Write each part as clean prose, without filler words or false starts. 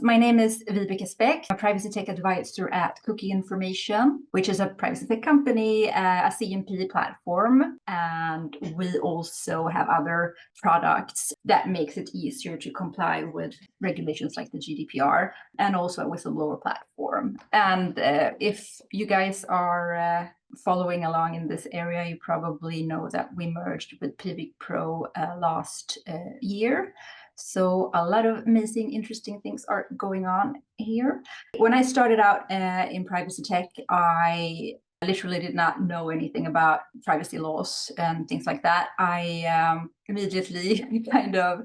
My name is Vibeke Specht, a privacy tech advisor at Cookie Information, which is a privacy tech company, a CMP platform, and we also have other products that makes it easier to comply with regulations like the GDPR, and also a whistleblower platform. And if you guys are following along in this area, you probably know that we merged with Vibeke Pro last year. So a lot of amazing, interesting things are going on here. When I started out in privacy tech, I literally did not know anything about privacy laws and things like that. I immediately kind of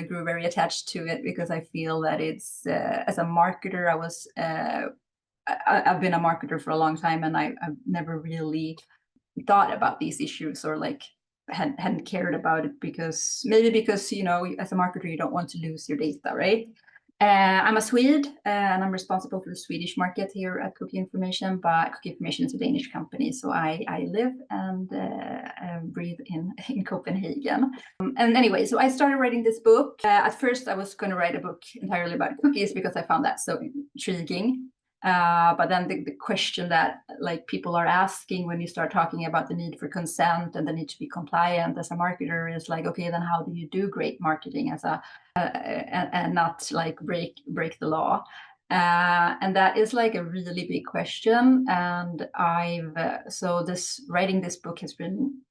grew very attached to it because I feel that it's, as a marketer, I've been a marketer for a long time, and I've never really thought about these issues or hadn't cared about it because you know, as a marketer you don't want to lose your data, right? I'm a Swede and I'm responsible for the Swedish market here at Cookie Information, but Cookie Information is a Danish company, so I live and breathe in Copenhagen. And anyway, so I started writing this book. At first I was going to write a book entirely about cookies because I found that so intriguing. But then the question that people are asking when you start talking about the need for consent and the need to be compliant as a marketer is like, okay, then how do you do great marketing as and not break the law? And that is a really big question. And writing this book has been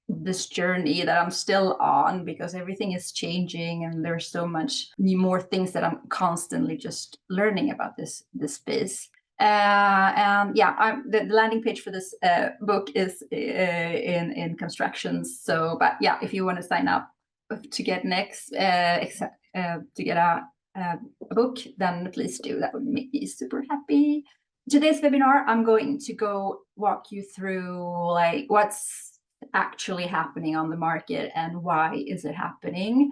this journey that I'm still on, because everything is changing and there's so much more things that I'm constantly just learning about this space. And yeah, the landing page for this book is in constructions. So, but yeah, if you want to sign up to get to get a book, then please do. That would make me super happy. Today's webinar, I'm going to walk you through what's actually happening on the market and why is it happening.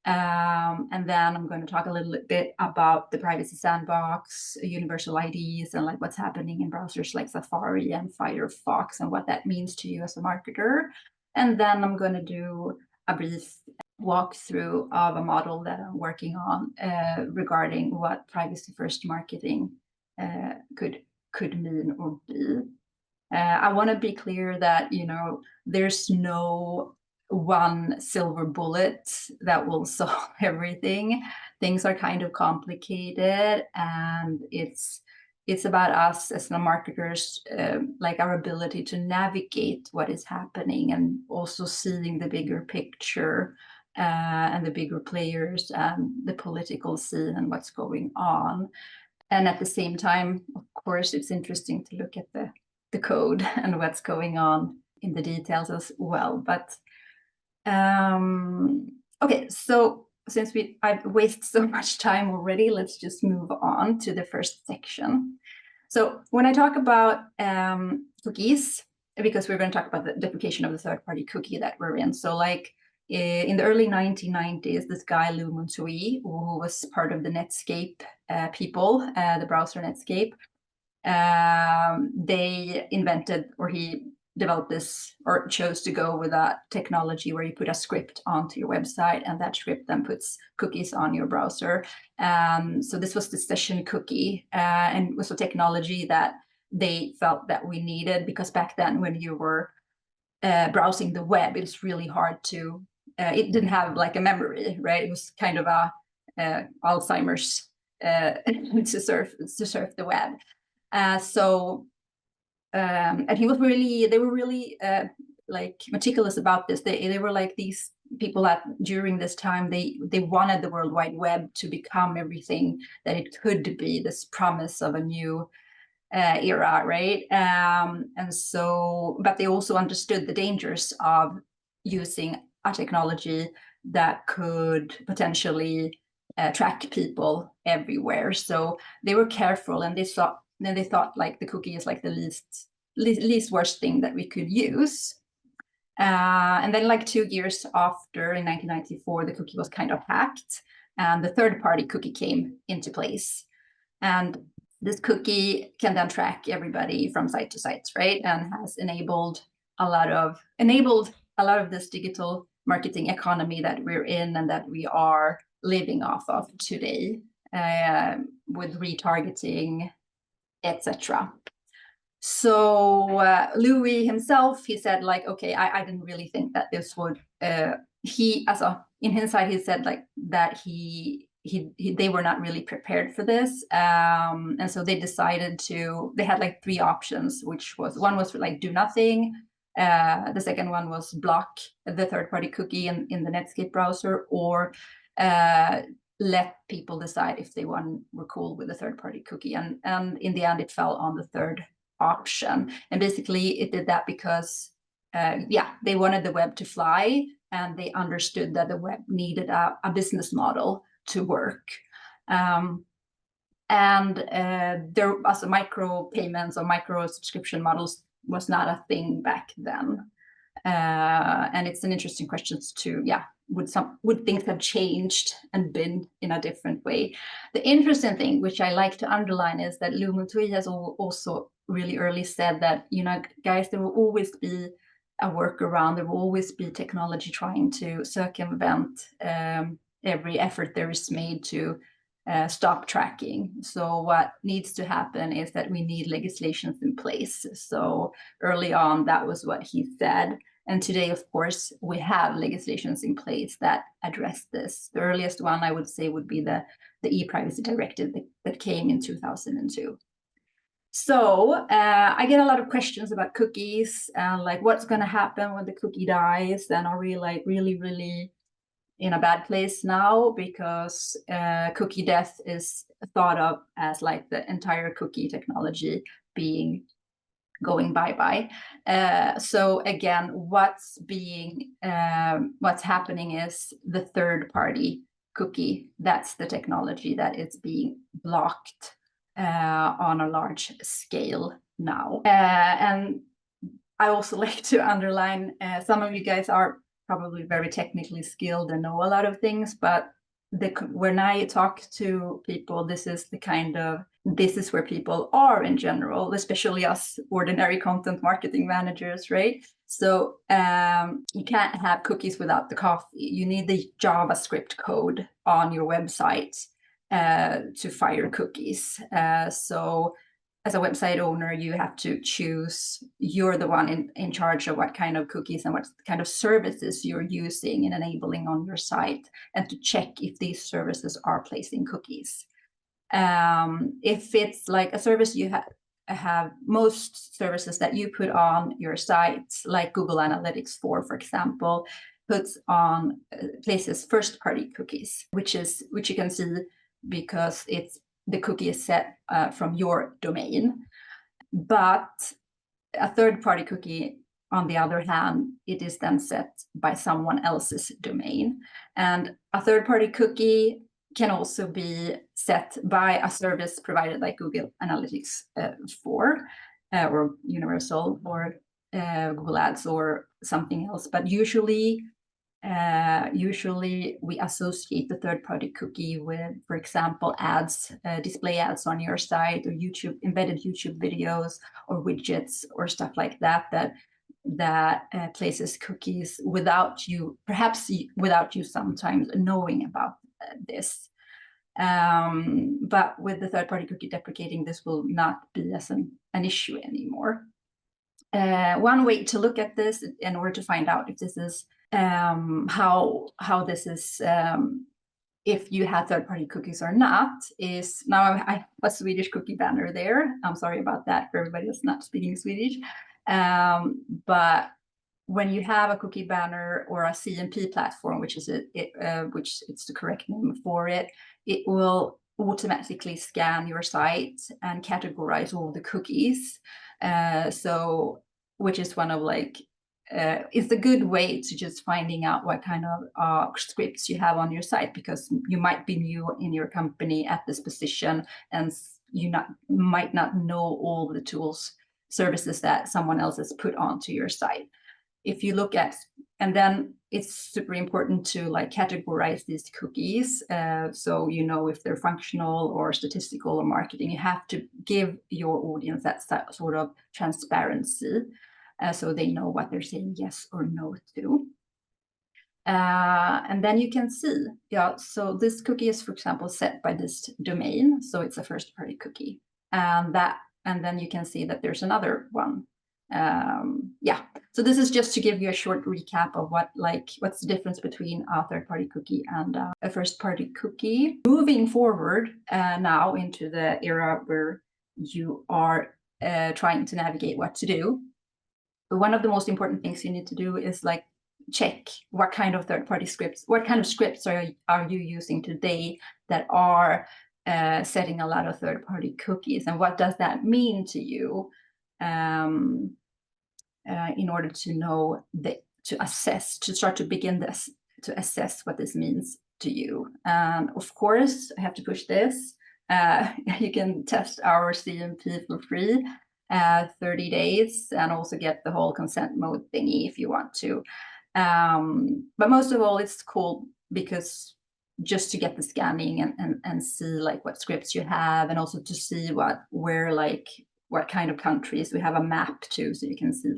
And then I'm going to talk a little bit about the privacy sandbox, universal IDs, and what's happening in browsers like Safari and Firefox and what that means to you as a marketer. And then I'm going to do a brief walkthrough of a model that I'm working on regarding what privacy first marketing could mean or be. I want to be clear that, you know, there's no one silver bullet that will solve everything. Things are kind of complicated, and it's about us as the marketers, our ability to navigate what is happening and also seeing the bigger picture and the bigger players and the political scene and what's going on. And at the same time, of course, it's interesting to look at the code and what's going on in the details as well. But okay, so since I've wasted so much time already, let's just move on to the first section. So when I talk about cookies, because we're going to talk about the deprecation of the third-party cookie that we're in. So in the early 1990s, this guy, Lou Monsui, who was part of the Netscape people, the browser Netscape, they invented, or he developed this, or chose to go with a technology where you put a script onto your website, and that script then puts cookies on your browser. So this was the session cookie, and it was a technology that they felt that we needed, because back then when you were browsing the web, it was really hard to, it didn't have a memory, right? It was kind of a Alzheimer's to surf the web. And they were really meticulous about this. They were these people that during this time, they wanted the World Wide Web to become everything that it could be, this promise of a new era, right? But they also understood the dangers of using a technology that could potentially track people everywhere. So they were careful, and they thought the cookie is the least worst thing that we could use. And then 2 years after, in 1994, the cookie was kind of hacked, and the third-party cookie came into place. And this cookie can then track everybody from site to site, right? And has enabled a lot of this digital marketing economy that we're in and that we are living off of today. with retargeting, etc. So Louis himself, he said like, okay, I didn't really think that this would, in hindsight, he said like that they were not really prepared for this. And so they decided they had like 3 options, which was, one was like do nothing. The second one was block the third-party cookie in the Netscape browser, or let people decide if they were cool with the third-party cookie. And in the end, it fell on the third option. And basically it did that because they wanted the web to fly, and they understood that the web needed a business model to work. And there also micro payments or micro subscription models was not a thing back then. And it's an interesting question to, would things have changed and been in a different way? The interesting thing, which I like to underline, is that Lou Mutui has also really early said that, guys, there will always be a workaround. There will always be technology trying to circumvent every effort there is made to stop tracking. So what needs to happen is that we need legislations in place. So early on, that was what he said. And today, of course, we have legislations in place that address this. The earliest one, I would say, would be the e-privacy directive that came in 2002. So I get a lot of questions about cookies, like what's going to happen when the cookie dies, and are we like really in a bad place now, because cookie death is thought of as like the entire cookie technology going bye-bye. So again, what's happening is the third-party cookie. That's the technology that is being blocked on a large scale now. And I also like to underline, some of you guys are probably very technically skilled and know a lot of things, but when I talk to people, this is where people are in general, especially us ordinary content marketing managers, right? So you can't have cookies without the coffee. You need the JavaScript code on your website to fire cookies. So as a website owner, you have to choose, you're the one in charge of what kind of cookies and what kind of services you're using and enabling on your site, and to check if these services are placing cookies. If it's like a service you have most services that you put on your site, like Google Analytics for example, places first-party cookies, which you can see because the cookie is set from your domain. But a third-party cookie, on the other hand, it is then set by someone else's domain. And a third-party cookie can also be set by a service provided like Google Analytics or Universal, or Google Ads, or something else. But usually we associate the third-party cookie with, for example, ads, display ads on your site, or embedded YouTube videos, or widgets, or stuff like that places cookies without you sometimes knowing about this. But with the third-party cookie deprecating, this will not be as an issue anymore. One way to look at this, in order to find out if this is how this is, if you have third-party cookies or not, is, now I have a Swedish cookie banner there. I'm sorry about that for everybody that's not speaking Swedish. But when you have a cookie banner or a CMP platform, which it's the correct name for it, it will automatically scan your site and categorize all the cookies. Which is one of it's a good way to just finding out what kind of scripts you have on your site, because you might be new in your company at this position, and you might not know all the services that someone else has put onto your site. If you look at, and then it's super important to categorize these cookies, so if they're functional or statistical or marketing. You have to give your audience that sort of transparency, so they know what they're saying yes or no to. And then you can see, so this cookie is, for example, set by this domain. So it's a first-party cookie. And then you can see that there's another one. So this is just to give you a short recap of what's the difference between a third-party cookie and a first-party cookie. Moving forward now into the era where you are trying to navigate what to do. But one of the most important things you need to do is check what kind of third-party scripts, what kind of scripts are you using today that are setting a lot of third-party cookies, and what does that mean to you in order to know to assess what this means to you. And of course, I have to push this. You can test our CMP for free, 30 days, and also get the whole consent mode thingy if you want to. But most of all, it's cool because just to get the scanning and see what scripts you have, and also to see what kind of countries. We have a map too, so you can see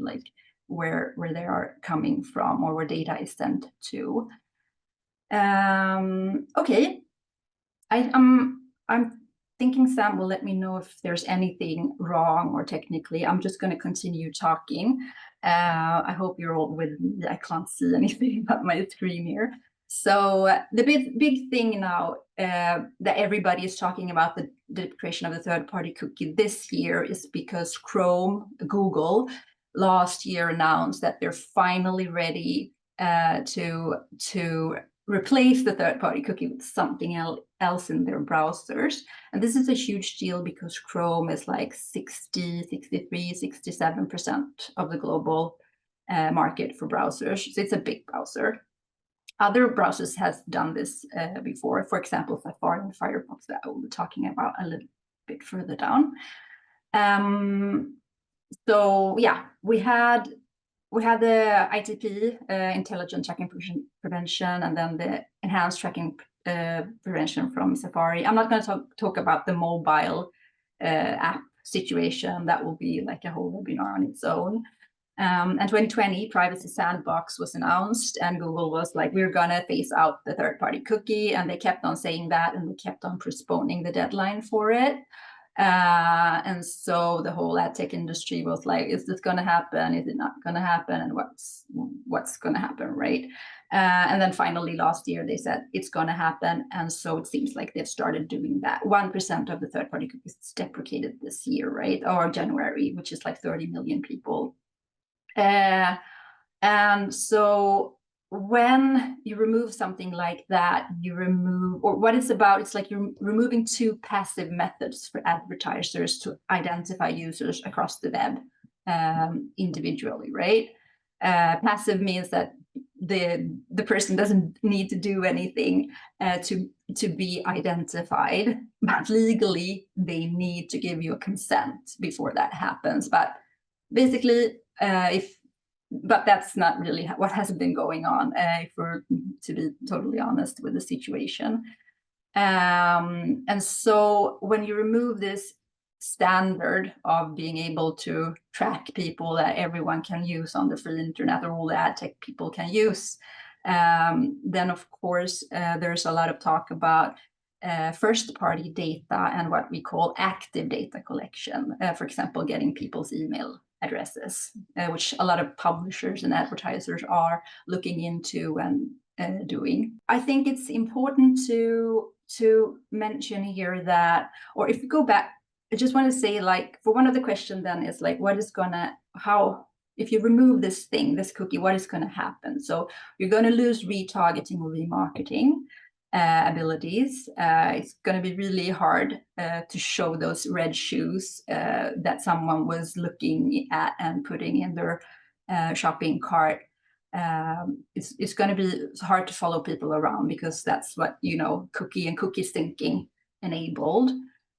where they are coming from or where data is sent to. Okay, I'm thinking Sam will let me know if there's anything wrong or technically. I'm just going to continue talking. I hope you're all with me. I can't see anything but my screen here. So the big thing now that everybody is talking about the deprecation of the third-party cookie this year is because Google last year announced that they're finally ready to replace the third-party cookie with something else in their browsers. And this is a huge deal because Chrome is 60, 63, 67% of the global market for browsers. So it's a big browser. Other browsers has done this before, for example, Safari and Firefox, that I will be talking about a little bit further down. So yeah, we had the ITP, Intelligent Tracking Prevention, and then the Enhanced Tracking Prevention from Safari. I'm not going to talk about the mobile app situation. That will be a whole webinar on its own. And 2020, Privacy Sandbox was announced, and Google was we're going to phase out the third-party cookie, and they kept on saying that, and they kept on postponing the deadline for it. And so the whole ad tech industry was is this going to happen? Is it not going to happen? And what's going to happen, right? And then finally last year they said it's going to happen, and so it seems like they've started doing that. 1% of the third-party cookies is deprecated this year, right? Or January, which is 30 million people. And so when you remove something like that, you remove, or what it's about, it's you're removing two passive methods for advertisers to identify users across the web individually, right? Passive means that the person doesn't need to do anything to be identified, but legally they need to give you a consent before that happens. But basically, but that's not really what has been going on, if we're to be totally honest with the situation. And so when you remove this standard of being able to track people that everyone can use on the free internet, or all the ad tech people can use, then of course there's a lot of talk about first-party data and what we call active data collection. For example, getting people's email addresses, which a lot of publishers and advertisers are looking into and doing. I think it's important to mention here that, or if you go back, I just want to say, for one of the questions then is if you remove this cookie, what is going to happen? So you're going to lose retargeting or remarketing abilities. It's going to be really hard to show those red shoes that someone was looking at and putting in their shopping cart. It's going to be hard to follow people around because that's what cookie and cookies thinking enabled.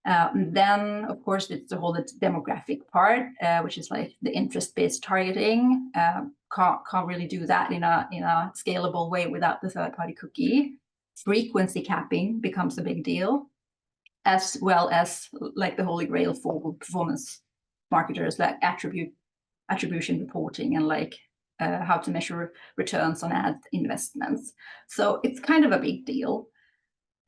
Then of course it's the whole demographic part, which is the interest-based targeting. Can't really do that in a scalable way without the third-party cookie. Frequency capping becomes a big deal, as well as the holy grail for performance marketers, attribution reporting and how to measure returns on ad investments. So it's kind of a big deal.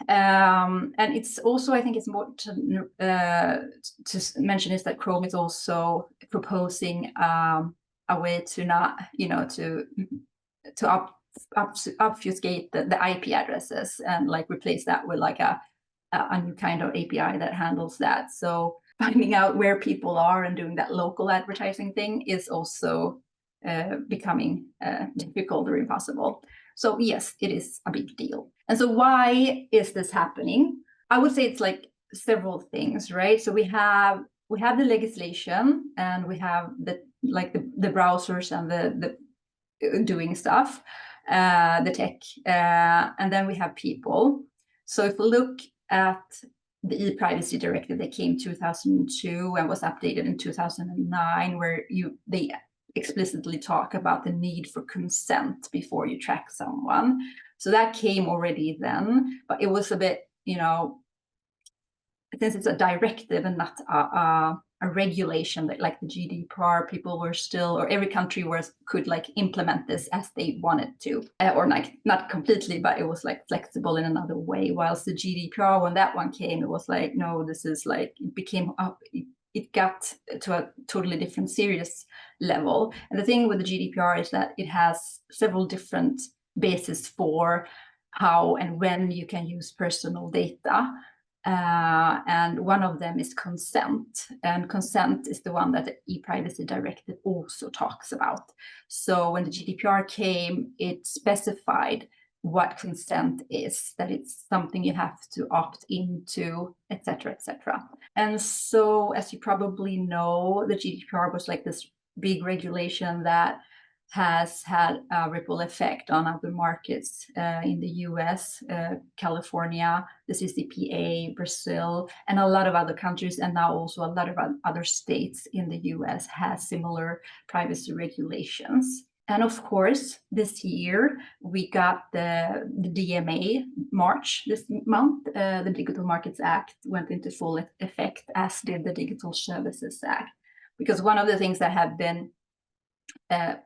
And it's also, I think it's important to mention is that Chrome is also proposing a way to not, to obfuscate the IP addresses and like replace that with like a new kind of API that handles that. So finding out where people are and doing that local advertising thing is also becoming difficult or impossible. So yes, it is a big deal. And so why is this happening? I would say it's like several things, right? So we have the legislation, and we have the browsers and the doing stuff, the tech, and then we have people. So if we look at the e-privacy directive that came 2002 and was updated in 2009, where they explicitly talk about the need for consent before you track someone. So that came already then, but it was a bit, since it's a directive and not a regulation, that like the GDPR, people were still, or every country could like implement this as they wanted to, or like not completely, but it was like flexible in another way. Whilst the GDPR, when that one came, it was like, no, this is like, it became up. It got to a totally different serious level. And the thing with the GDPR is that it has several different bases for how and when you can use personal data. And one of them is consent. And consent is the one that the e-privacy directive also talks about. So when the GDPR came, it specified what consent is, that it's something you have to opt into, etc., etc. And so, as you probably know, the GDPR was like this big regulation that has had a ripple effect on other markets in the US, California, the CCPA, Brazil, and a lot of other countries, and now also a lot of other states in the US has similar privacy regulations. And of course, this year, we got the DMA March this month. The Digital Markets Act went into full effect, as did the Digital Services Act. Because one of the things that have been the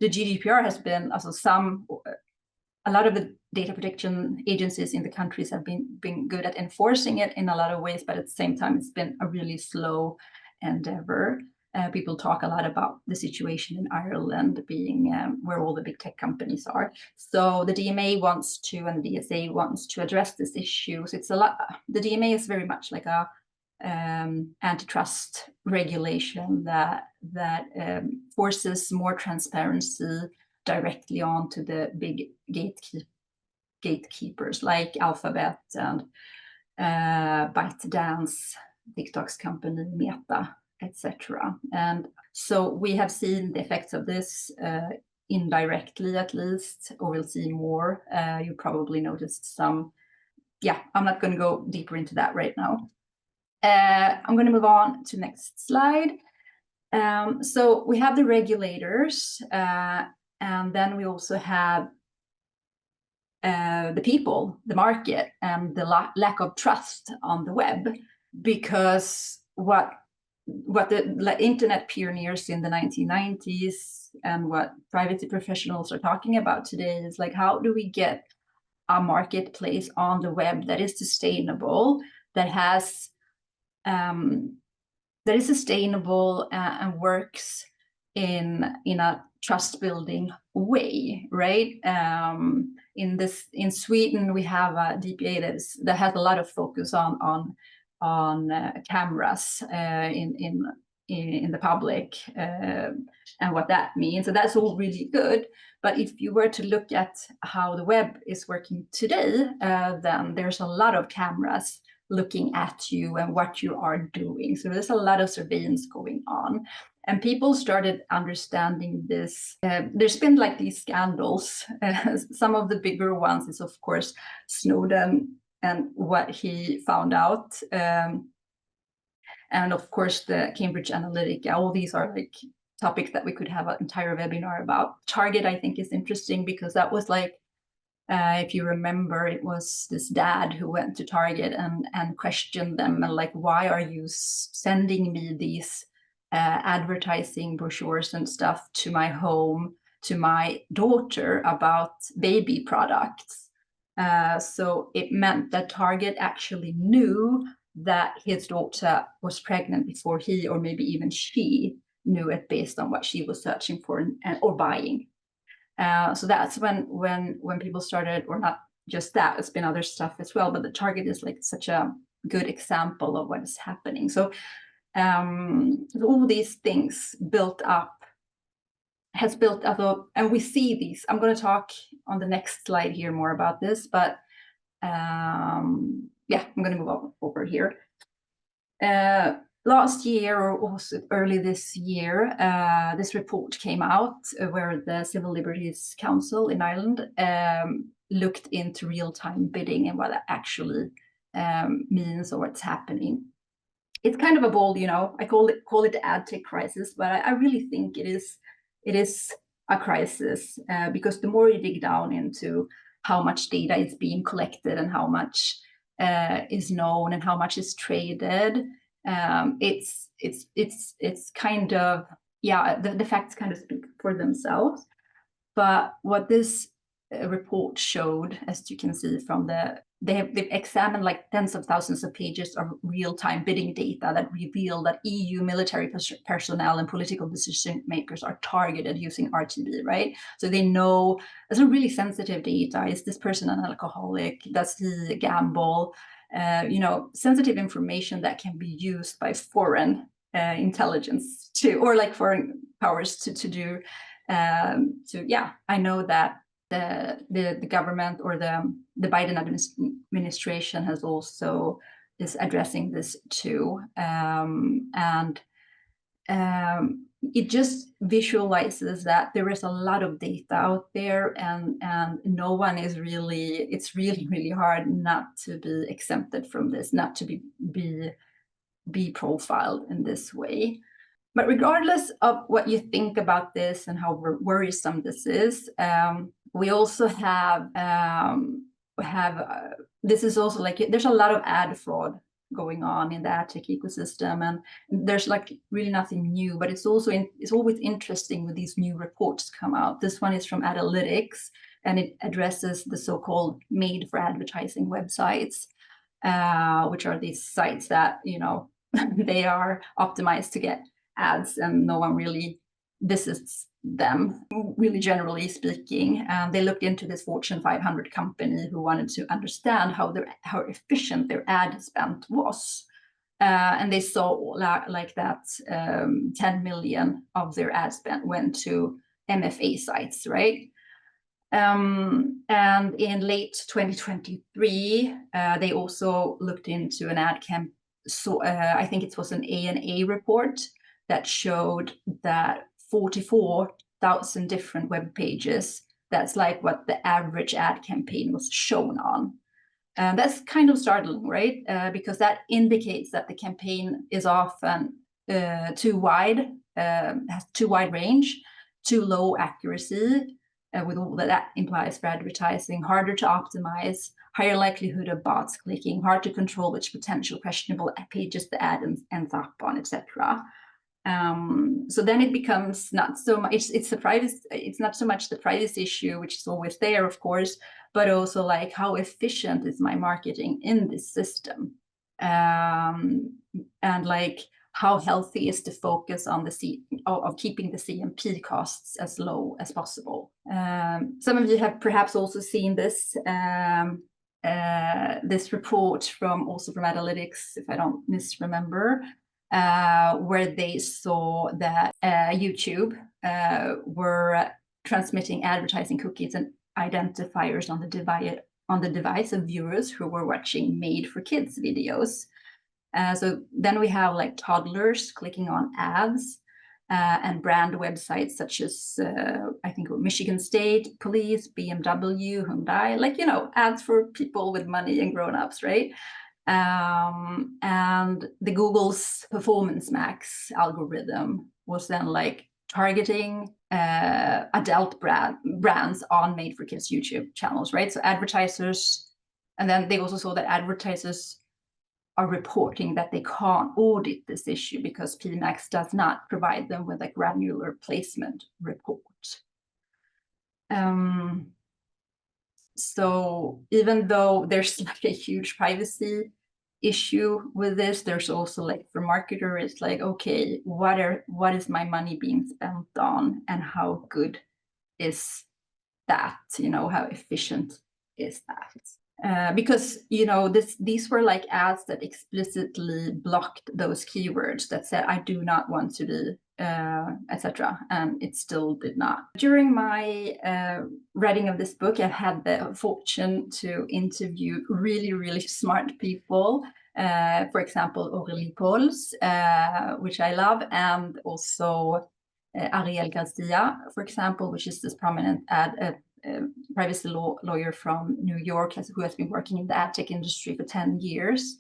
GDPR has been, a lot of the data protection agencies in the countries have been good at enforcing it in a lot of ways, but at the same time, it's been a really slow endeavor. People talk a lot about the situation in Ireland being where all the big tech companies are. So the DMA wants to, and the DSA wants to address this issue. So it's a lot. The DMA is very much like a antitrust regulation that forces more transparency directly onto the big gatekeepers like Alphabet and ByteDance, TikTok's company Meta, etc. And so we have seen the effects of this indirectly, at least, or we'll see more. You probably noticed some. Yeah, I'm not going to go deeper into that right now. I'm going to move on to next slide. So we have the regulators, and then we also have the people, the market, and the lack of trust on the web, because what the internet pioneers in the 1990s and what privacy professionals are talking about today is like, how do we get a marketplace on the web that is sustainable, that is sustainable and works in a trust building way, right? In Sweden, we have a DPA that has a lot of focus on cameras in the public and what that means. So that's all really good. But if you were to look at how the web is working today, then there's a lot of cameras looking at you and what you are doing. So there's a lot of surveillance going on. And people started understanding this. There's been like these scandals. Some of the bigger ones is, of course, Snowden and what he found out. And of course, the Cambridge Analytica. All these are like topics that we could have an entire webinar about. Target, I think, is interesting because that was like, if you remember, it was this dad who went to Target and questioned them and like, why are you sending me these advertising brochures and stuff to my home, to my daughter about baby products. So it meant that Target actually knew that his daughter was pregnant before he, or maybe even she, knew it based on what she was searching for or buying. So that's when people started, or not just that, it's been other stuff as well, but the Target is like such a good example of what is happening. So all these things has built up, and we see these. I'm going to talk on the next slide here more about this, but yeah, I'm going to move over here. Last year, or also early this year, this report came out where the Civil Liberties Council in Ireland looked into real-time bidding and what that actually means, or what's happening. It's kind of a bold, I call it the Adtech crisis, but I really think it is a crisis because the more you dig down into how much data is being collected and how much is known and how much is traded, it's kind of, yeah, the facts kind of speak for themselves. But what this report showed, as you can see from they've examined like tens of thousands of pages of real-time bidding data that reveal that EU military personnel and political decision makers are targeted using RTB, right? So they know it's a really sensitive data. Is this person an alcoholic? Does he gamble? Sensitive information that can be used by foreign intelligence or like foreign powers to do. Yeah, I know that the government or the Biden administration has also is addressing this too, and it just visualizes that there is a lot of data out there, and no one is really. It's really hard not to be exempted from this, not to be profiled in this way. But regardless of what you think about this and how worrisome this is, we also have this is also like there's a lot of ad fraud going on in the Adtech ecosystem, and there's like really nothing new, but it's always interesting when these new reports come out. This one is from Adtech, and it addresses the so-called made for advertising websites, which are these sites that they are optimized to get ads and no one really visits them, really generally speaking. They looked into this Fortune 500 company who wanted to understand how efficient their ad spend was. And they saw like that 10 million of their ad spend went to MFA sites, right? And in late 2023, they also looked into an ad campaign. So I think it was an ANA report that showed that 44,000 different web pages, that's like what the average ad campaign was shown on. That's kind of startling, right? Because that indicates that the campaign is often too wide, has too wide range, too low accuracy, with all that implies for advertising, harder to optimize, higher likelihood of bots clicking, hard to control which potential questionable pages the ad ends up on, etc. So then it becomes not so much, it's not so much the privacy issue, which is always there, of course, but also like how efficient is my marketing in this system? And like how healthy is the focus on of keeping the CMP costs as low as possible? Some of you have perhaps also seen this this report from Adtech, if I don't misremember, where they saw that YouTube were transmitting advertising cookies and identifiers on the device of viewers who were watching made for kids videos. So then we have like toddlers clicking on ads and brand websites such as I think Michigan State Police, BMW, Hyundai, like ads for people with money and grown-ups, right? And the Google's Performance Max algorithm was then like targeting adult brands on made for kids YouTube channels, right? So advertisers, and then they also saw that advertisers are reporting that they can't audit this issue because PMAX does not provide them with a granular placement report. So even though there's like a huge privacy issue with this, there's also like for marketer, it's like, okay, what is my money being spent on, and how good is that? You know, how efficient is that? Because, you know, these were like ads that explicitly blocked those keywords that said, I do not want to be, etc. And it still did not. During my writing of this book, I've had the fortune to interview really, really smart people. For example, Aurélie Pauls, which I love, and also Ariel Garcia, for example, which is this prominent privacy lawyer from New York who has been working in the ad tech industry for 10 years.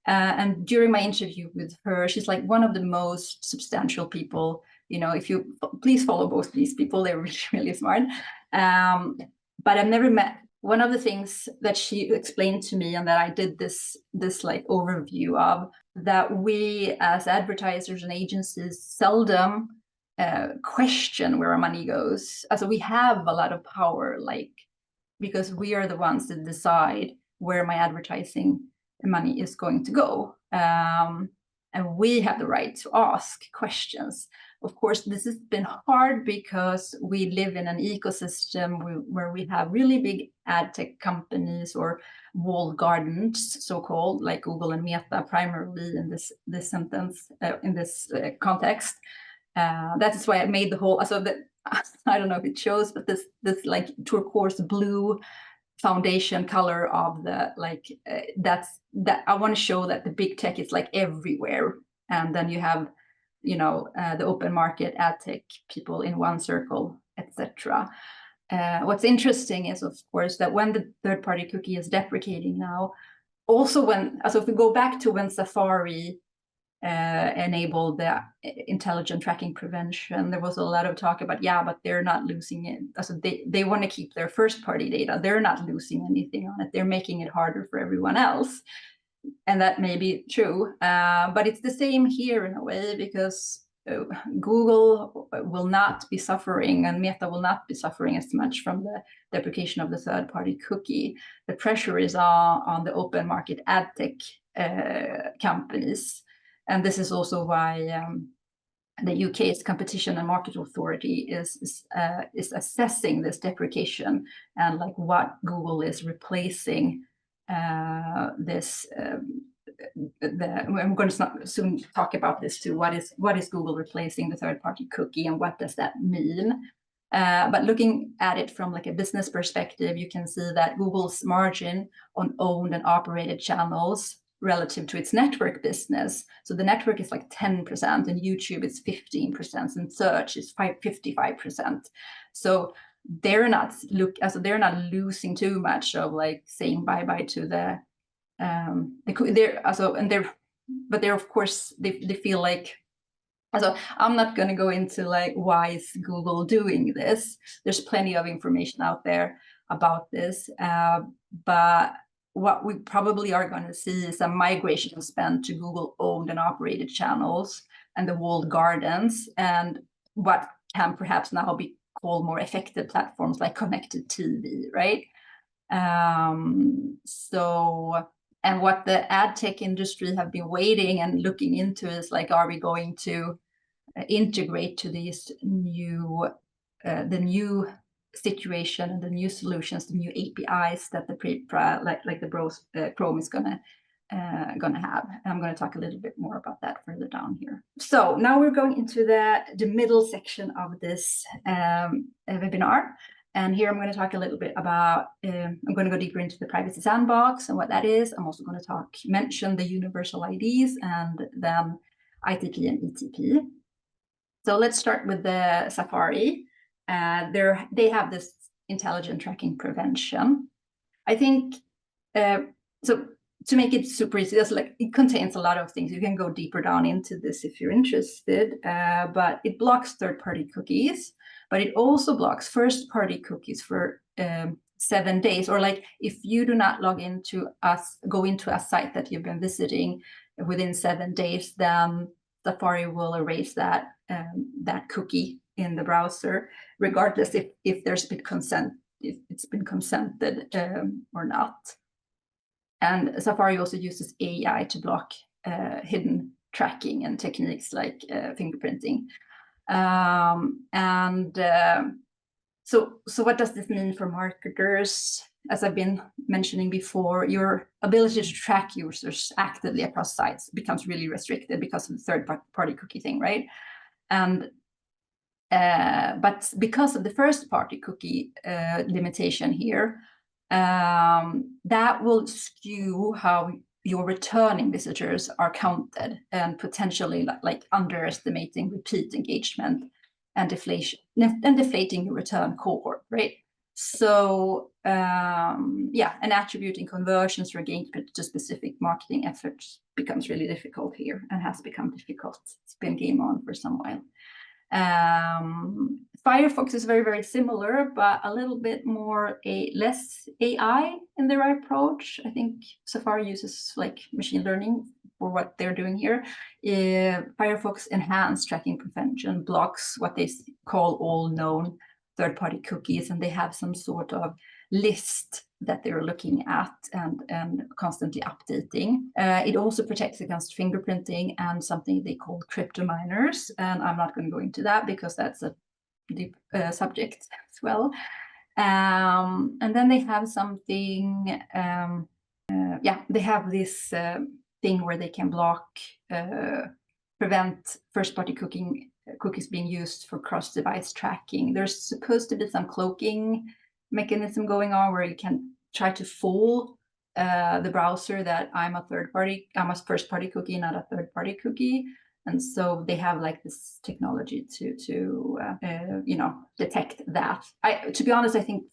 And during my interview with her, she's like one of the most substantial people. You know, if you please follow both these people, they're really, really smart. But I've never met. One of the things that she explained to me, and that I did this like overview of, that we as advertisers and agencies seldom question where our money goes. So we have a lot of power, like, because we are the ones that decide where my advertising money is going to go. And we have the right to ask questions. Of course, this has been hard because we live in an ecosystem where we have really big ad tech companies, or walled gardens, so-called, like Google and Meta, primarily in this sentence, in this context. That is why I made the whole, so that, I don't know if it shows, but this like turquoise blue foundation color of the, like, that I want to show that the big tech is like everywhere, and then you have, you know, the open market ad tech people in one circle, etc. What's interesting is, of course, that when the third-party cookie is deprecating now, also if we go back to when Safari enabled the intelligent tracking prevention, there was a lot of talk about, yeah, but they're not losing it. So they want to keep their first-party data. They're not losing anything on it. They're making it harder for everyone else. And that may be true, but it's the same here in a way, because Google will not be suffering, and Meta will not be suffering as much from the deprecation of the third-party cookie. The pressure is on the open market ad tech companies. And this is also why the UK's Competition and Market Authority is assessing this deprecation, and like what Google is replacing this. I'm going to soon talk about this too. What is Google replacing the third-party cookie, and what does that mean? But looking at it from like a business perspective, you can see that Google's margin on owned and operated channels relative to its network business. So the network is like 10%, and YouTube is 15%, and search is 55%. So they're not losing too much of like saying bye-bye to the but they're of course they feel like, so I'm not going to go into like why is Google doing this. There's plenty of information out there about this, but what we probably are going to see is a migration of spend to Google owned and operated channels and the walled gardens, and what can perhaps now be called more effective platforms like connected TV, right? And what the ad tech industry have been waiting and looking into is like, are we going to integrate to these new, the new situation and the new solutions, the new APIs that the Chrome is gonna have. And I'm going to talk a little bit more about that further down here. So now we're going into the middle section of this webinar. And here I'm going to talk a little bit about, I'm going to go deeper into the privacy sandbox and what that is. I'm also going to mention the universal IDs, and then ITP and ETP. So let's start with the Safari. They have this intelligent tracking prevention. I think, so to make it super easy, it contains a lot of things. You can go deeper down into this if you're interested, but it blocks third-party cookies, but it also blocks first-party cookies for 7 days, or like if you do not go into a site that you've been visiting within 7 days, then Safari will erase that cookie in the browser, regardless if there's been consent, if it's been consented or not. And Safari also uses AI to block hidden tracking and techniques like fingerprinting. So what does this mean for marketers? As I've been mentioning before, your ability to track users actively across sites becomes really restricted because of the third-party cookie thing, right? And but because of the first-party cookie limitation here, that will skew how your returning visitors are counted, and potentially like underestimating repeat engagement and deflating your return cohort, right? So and attributing conversions for engagement to specific marketing efforts becomes really difficult here, and has become difficult. It's been game on for some while. Firefox is very, very similar, but a little bit more less AI in their approach. I think Safari uses like machine learning for what they're doing here. Firefox enhanced tracking prevention blocks what they call all known third-party cookies, and they have some sort of list that they're looking at and constantly updating. It also protects against fingerprinting and something they call crypto miners, and I'm not going to go into that because that's a deep subject as well. And then they have something, they have this thing where they can block, prevent first-party cookies being used for cross-device tracking. There's supposed to be some cloaking mechanism going on where you can try to fool the browser that I'm a first-party cookie, not a third-party cookie. And so they have like this technology to detect that. To be honest, I think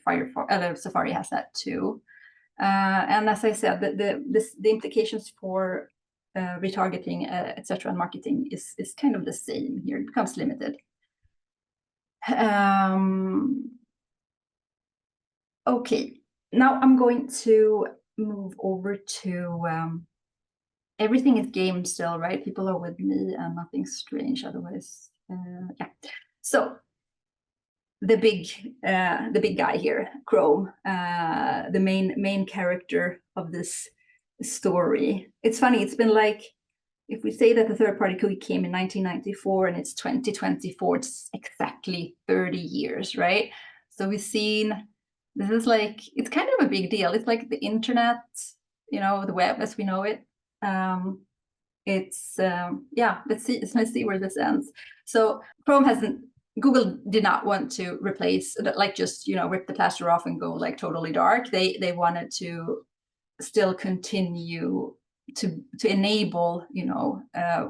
Safari has that too. And as I said, the implications for retargeting, etc., and marketing is kind of the same here. It becomes limited. Okay, now I'm going to move over to everything is game still, right? People are with me and nothing strange otherwise. So the big guy here, Chrome, the main character of this story. It's funny, it's been like, if we say that the third-party cookie came in 1994 and it's 2024, it's exactly 30 years, right? So we've seen, this is like, it's kind of a big deal. It's like the internet, the web as we know it. Let's see where this ends. So Google did not want to replace, like just, rip the plaster off and go like totally dark. They wanted to still continue to enable,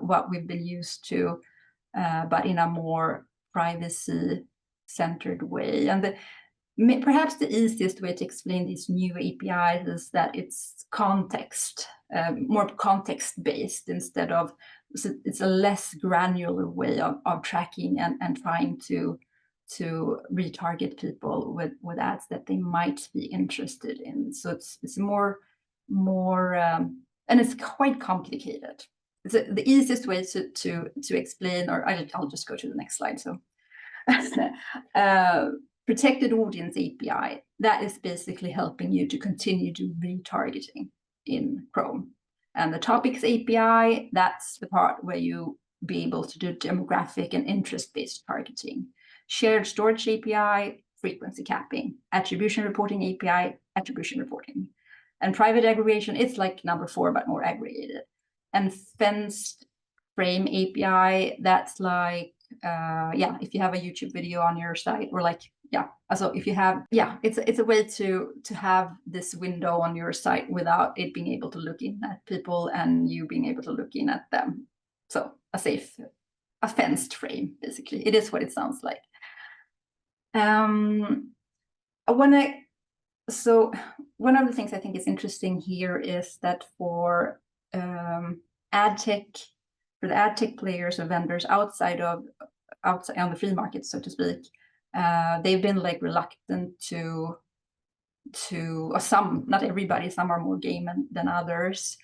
what we've been used to, but in a more privacy-centered way. And perhaps the easiest way to explain these new APIs is that it's more context-based instead of, it's a less granular way of tracking and trying to retarget people with ads that they might be interested in. So it's more and it's quite complicated. It's the easiest way to explain, or I'll just go to the next slide. So protected audience API, that is basically helping you to continue to retargeting in Chrome. And the topics API, that's the part where you be able to do demographic and interest-based targeting. Shared storage API, frequency capping. Attribution reporting API, attribution reporting. And private aggregation, it's like number 4, but more aggregated. And fenced frame API, that's like, if you have a YouTube video on your site, or like, so if you have, it's a way to have this window on your site without it being able to look in at people and you being able to look in at them. So a fenced frame, basically. It is what it sounds like. So one of the things I think is interesting here is that for the ad tech players or vendors outside on the free market, so to speak, they've been like reluctant to or some, not everybody, some are more game than others,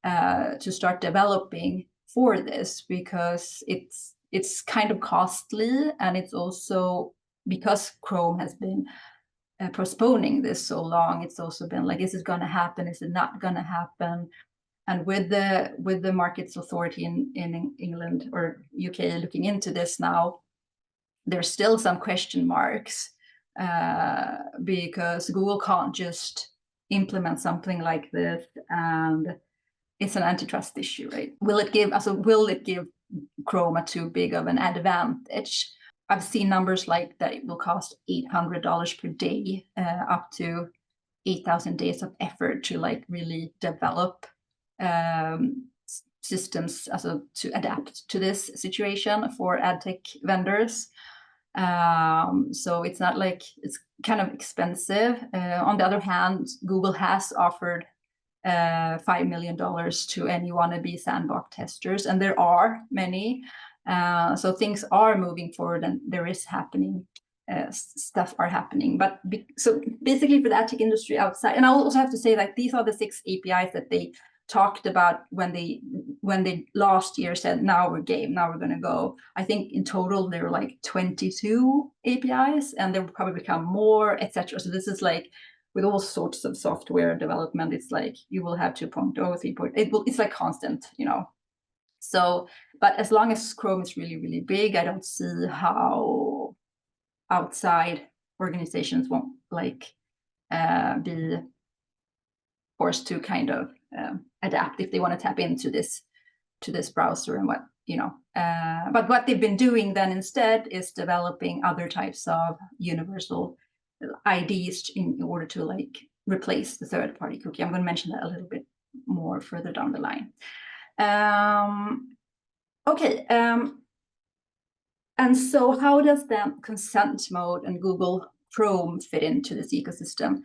to start developing for this, because it's kind of costly, and it's also because Chrome has been postponing this so long. It's also been like, is it going to happen? Is it not going to happen? And with the Markets Authority in England or UK looking into this now, there's still some question marks, because Google can't just implement something like this, and it's an antitrust issue, right? Will it give Chrome too big of an advantage? I've seen numbers like that it will cost $800 per day, up to 8,000 days of effort to like really develop systems to adapt to this situation for ad tech vendors. So it's not like, it's kind of expensive. On the other hand, Google has offered $5 million to any wannabe Sandbox testers, and there are many. So things are moving forward, and there is happening, stuff are happening. But so basically for the ad tech industry outside, and I also have to say that these are the 6 APIs that they talked about when they last year said, now we're game, now we're going to go. I think in total there were like 22 APIs, and there will probably become more, etc. So this is like, with all sorts of software development, it's like you will have 2.0, 3.0. It's like constant, you know. So, but as long as Chrome is really, really big, I don't see how outside organizations won't like be forced to kind of adapt if they want to tap into this browser and what, you know. But what they've been doing then instead is developing other types of universal IDs in order to like replace the third-party cookie. I'm going to mention that a little bit more further down the line. Okay, and so how does then consent mode and Google Chrome fit into this ecosystem?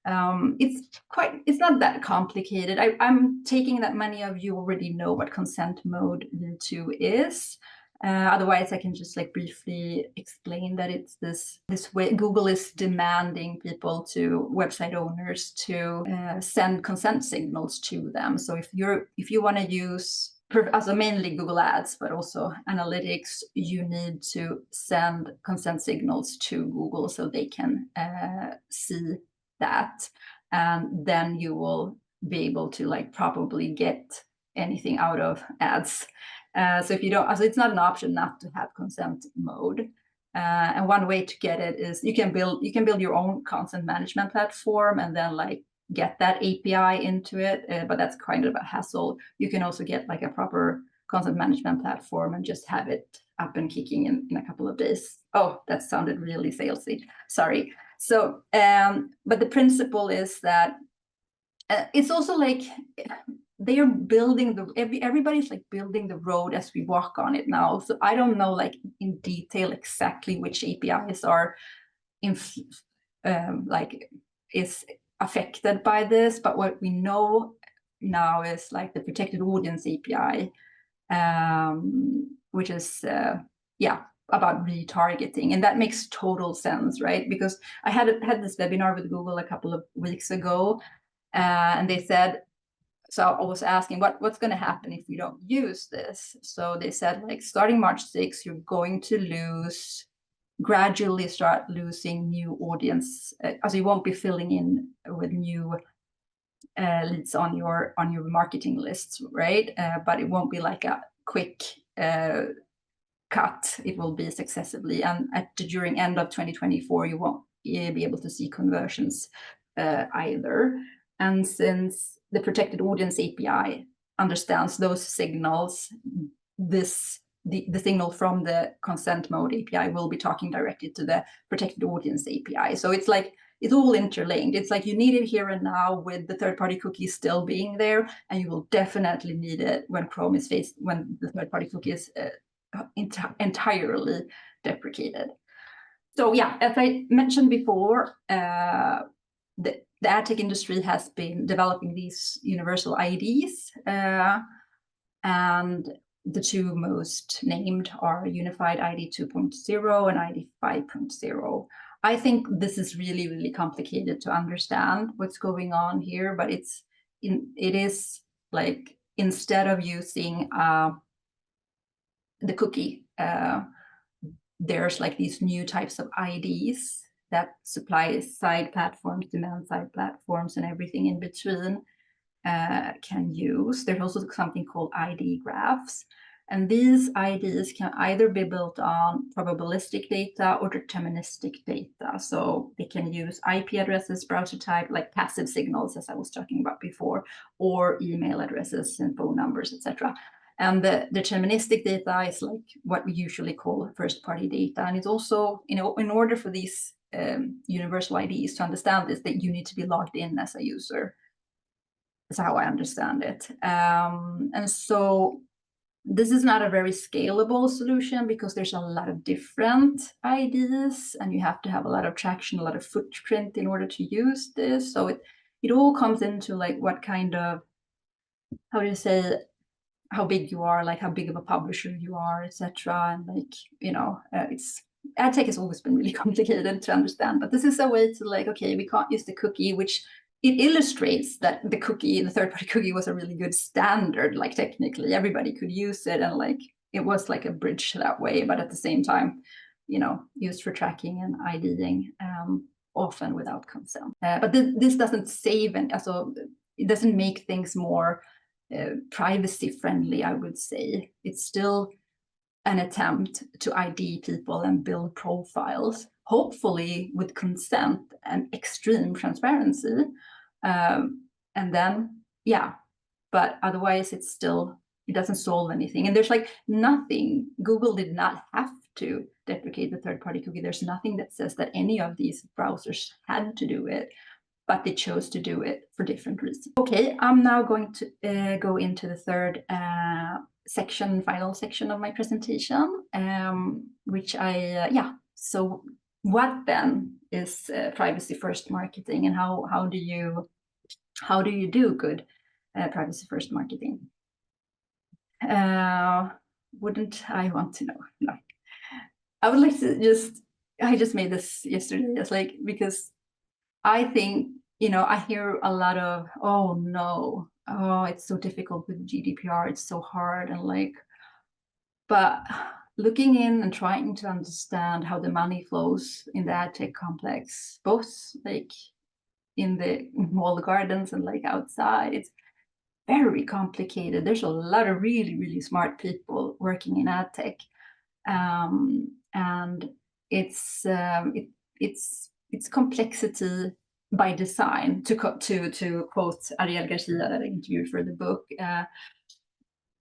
It's not that complicated. I'm taking that many of you already know what consent mode V2 is. Otherwise, I can just like briefly explain that it's this way Google is demanding website owners to send consent signals to them. So if you want to use, also mainly Google Ads, but also analytics, you need to send consent signals to Google so they can see that, and then you will be able to like probably get anything out of ads. So if you don't, so it's not an option not to have consent mode. And one way to get it is you can build your own consent management platform and then like get that API into it, but that's kind of a hassle. You can also get like a proper consent management platform and just have it up and kicking in a couple of days. Oh, that sounded really salesy. Sorry. So, but the principle is that it's also like they are building everybody's like building the road as we walk on it now. So I don't know like in detail exactly which APIs are is affected by this, but what we know now is like the protected audience API, which is about retargeting, and that makes total sense, right? Because I had this webinar with Google a couple of weeks ago, and they said, so I was asking what's going to happen if we don't use this. So they said like starting March 6th, you're going to gradually start losing new audience, as you won't be filling in with new leads on your marketing lists, right? But it won't be like a quick cut. It will be successively, and during end of 2024 you won't be able to see conversions either. And since the protected audience API understands those signals, the signal from the consent mode API will be talking directly to the protected audience API. So it's like it's all interlinked. It's like you need it here and now with the third-party cookies still being there, and you will definitely need it when when the third-party cookie is entirely deprecated. So yeah, as I mentioned before, the ad tech industry has been developing these universal IDs, and the two most named are Unified ID 2.0 and ID 5.0. I think this is really, really complicated to understand what's going on here, but it is like, instead of using the cookie, there's like these new types of IDs that supply side platforms, demand side platforms, and everything in between can use. There's also something called ID graphs. And these IDs can either be built on probabilistic data or deterministic data. So they can use IP addresses, browser type, like passive signals, as I was talking about before, or email addresses and phone numbers, etc. And the deterministic data is like what we usually call first-party data. And it's also, in order for these universal IDs to understand this, that you need to be logged in as a user. That's how I understand it. And so this is not a very scalable solution because there's a lot of different IDs and you have to have a lot of traction, a lot of footprint in order to use this. So it all comes into like what kind of, how do you say, how big you are, like how big of a publisher you are, etc. And like, it's Adtech has always been really complicated to understand, but this is a way to like, okay, we can't use the cookie, which it illustrates that the cookie, the third-party cookie, was a really good standard. Like technically everybody could use it, and like it was like a bridge that way, but at the same time, used for tracking and IDing, often without consent. But this doesn't save, and also it doesn't make things more privacy friendly, I would say. It's still an attempt to ID people and build profiles, hopefully with consent and extreme transparency. And then, yeah, but otherwise it doesn't solve anything. And there's like nothing, Google did not have to deprecate the third-party cookie. There's nothing that says that any of these browsers had to do it, but they chose to do it for different reasons. Okay, I'm now going to go into the third final section of my presentation, which so what then is privacy first marketing, and how do you do good privacy first marketing? Wouldn't I want to know? No, I would like to I just made this yesterday, just like, because I think, I hear a lot of, oh no, it's so difficult with GDPR, it's so hard, and like, but looking in and trying to understand how the money flows in the ad tech complex, both like in the walled gardens and like outside, it's very complicated. There's a lot of really, really smart people working in ad tech, and it's complexity by design, to quote Ariel Garcia that I interviewed for the book,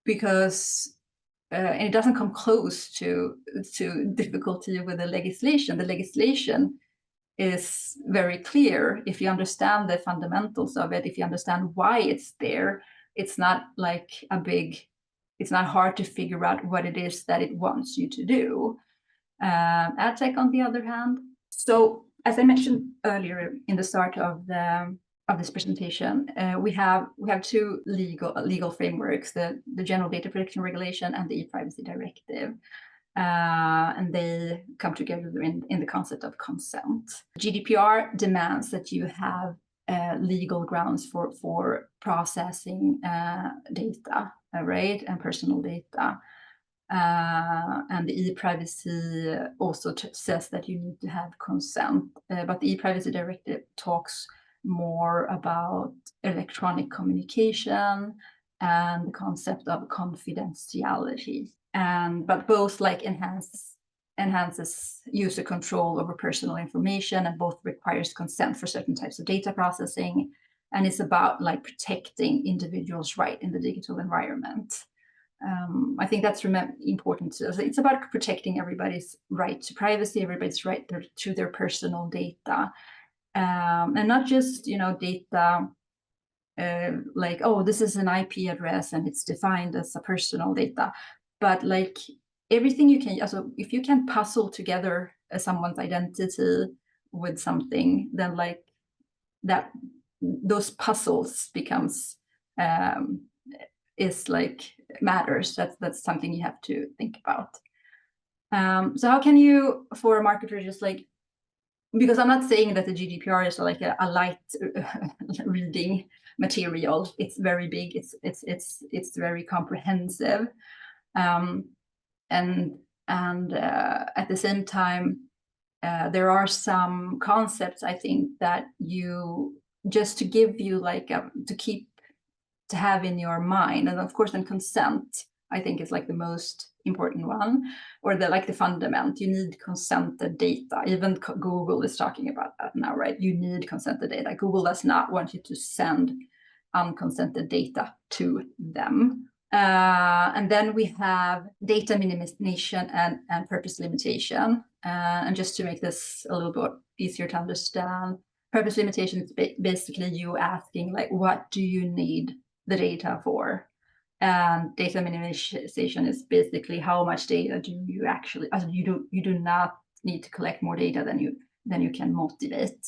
because and it doesn't come close to difficulty with the legislation. The legislation is very clear if you understand the fundamentals of it, if you understand why it's there. It's not like it's not hard to figure out what it is that it wants you to do. Adtech, on the other hand, so as I mentioned earlier in the start of this presentation, we have two legal frameworks: the General Data Protection Regulation and the E-Privacy Directive, and they come together in the concept of consent. GDPR demands that you have legal grounds for processing data, right, and personal data. And the e-privacy also says that you need to have consent, but the e-privacy directive talks more about electronic communication and the concept of confidentiality. But both like enhances user control over personal information, and both requires consent for certain types of data processing, and it's about like protecting individuals' right in the digital environment. I think that's important. It's about protecting everybody's right to privacy, everybody's right to their personal data, and not just data like, oh, this is an IP address and it's defined as a personal data, but like everything you can. Also, if you can puzzle together someone's identity with something, then like that, those puzzles becomes is like matters. That's something you have to think about. So how can you, for a marketer, just like because I'm not saying that the GDPR is like a light reading material. It's very big. It's very comprehensive, and at the same time, there are some concepts I think that you just to give you like to have in your mind, and of course, then consent I think is like the most important one, or the fundament. You need consented data. Even Google is talking about that now, right? You need consented data. Google does not want you to send unconsented data to them. And then we have data minimization and purpose limitation. And just to make this a little bit easier to understand, purpose limitation is basically you asking like, what do you need the data for? And data minimization is basically how much data do you actually, you do not need to collect more data than you can motivate.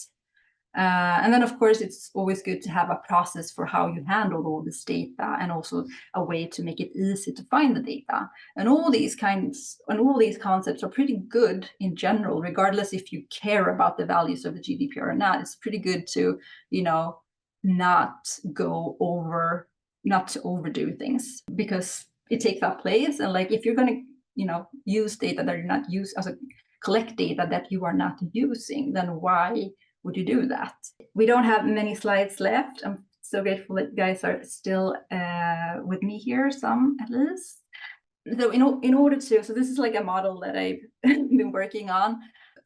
And then, of course, it's always good to have a process for how you handle all this data, and also a way to make it easy to find the data. And all these concepts are pretty good in general, regardless if you care about the values of the GDPR or not. It's pretty good to, not to overdo things, because it takes up place. And like, if you're going to, use data that you're not collect data that you are not using, then why would you do that? We don't have many slides left. I'm so grateful that you guys are still with me here, some at least. So in order to, so this is like a model that I've been working on.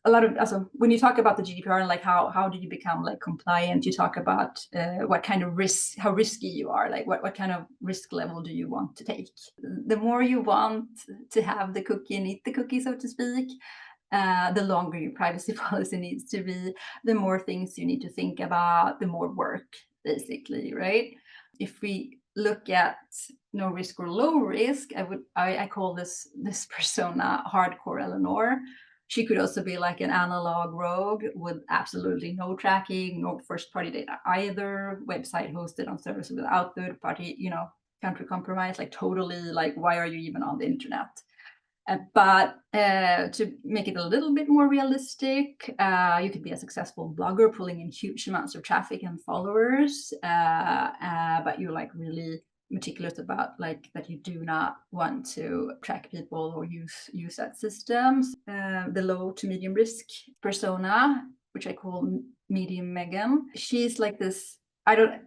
A lot of, when you talk about the GDPR and like how do you become like compliant, you talk about what kind of risk, how risky you are, like what kind of risk level do you want to take. The more you want to have the cookie and eat the cookie, so to speak, the longer your privacy policy needs to be, the more things you need to think about, the more work, basically, right? If we look at no risk or low risk, I call this persona hardcore Eleanor. She could also be like an analog rogue with absolutely no tracking, no first-party data either, website hosted on servers without third-party, country compromise, like totally like, why are you even on the internet? But to make it a little bit more realistic, you could be a successful blogger pulling in huge amounts of traffic and followers, but you're like really meticulous about like that you do not want to track people or use that systems. The low to medium risk persona, which I call medium Megan, she's like this. I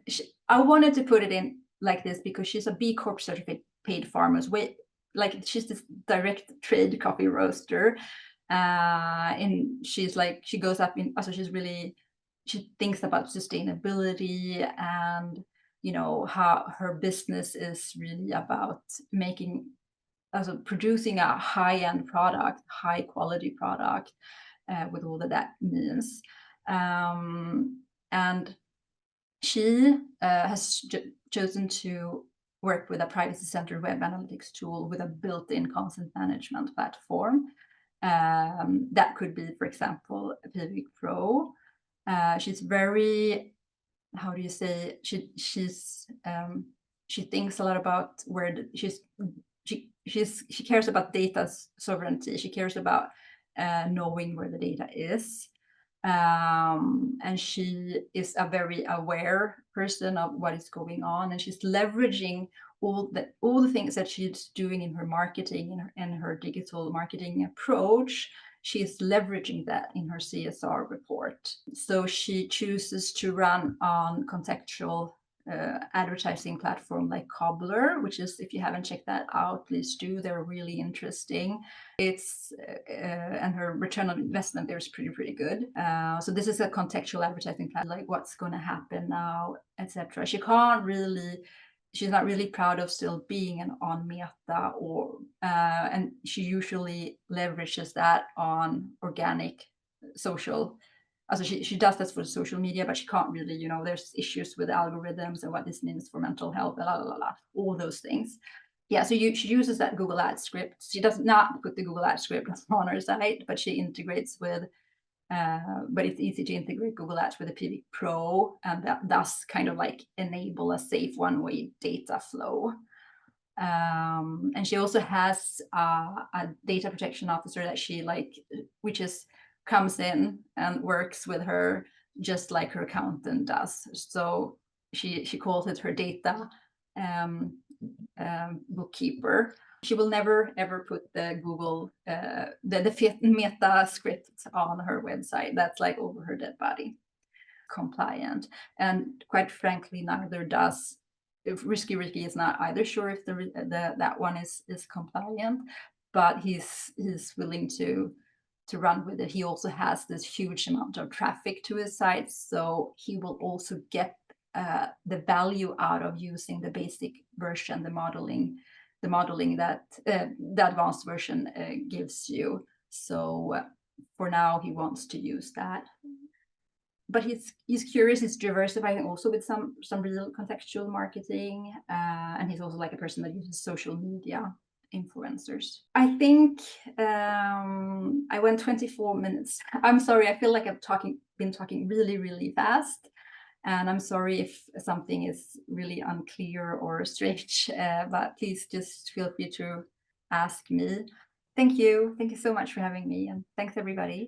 wanted to put it in like this because she's a B Corp certified paid farmers. Like she's this direct trade coffee roaster, and she's like, she goes up in, also she thinks about sustainability, and how her business is really about producing a high-end product, high quality product, with all that means. And she has chosen to work with a privacy-centered web analytics tool with a built-in content management platform. That could be, for example, Vibeke Pro. She's very, how do you say? She thinks a lot about she cares about data sovereignty. She cares about knowing where the data is. And she is a very aware person of what is going on, and she's leveraging all the things that she's doing in her marketing and her digital marketing approach. She's leveraging that in her CSR report. So she chooses to run on contextual advertising platform like Cobbler, which is, if you haven't checked that out, please do. They're really interesting. It's and her return on investment there is pretty good. So this is a contextual advertising plan, like what's going to happen now, etc. She's not really proud of still being on Meta, or and she usually leverages that on organic social. Also, she does that for social media, but she can't really, there's issues with algorithms and what this means for mental health, all those things. Yeah, so she uses that Google Ads script. She does not put the Google Ads script on her site, but she integrates with, but it's easy to integrate Google Ads with a Vibeke Pro, and that thus kind of like enable a safe one-way data flow. And she also has a data protection officer that which is comes in and works with her just like her accountant does. So she calls it her data bookkeeper. She will never ever put the Google the meta script on her website. That's like over her dead body. Compliant, and quite frankly, neither does. If Risky Ricky is not either sure if that one is compliant, but he's willing to run with it. He also has this huge amount of traffic to his site, so he will also get the value out of using the basic version, the modeling that the advanced version gives you. So for now, he wants to use that. But he's curious. He's diversifying also with some real contextual marketing, and he's also like a person that uses social media influencers. I think I went 24 minutes. I'm sorry. I feel like I've been talking really fast, and I'm sorry if something is really unclear or strange. But please just feel free to ask me. Thank you so much for having me, and thanks everybody.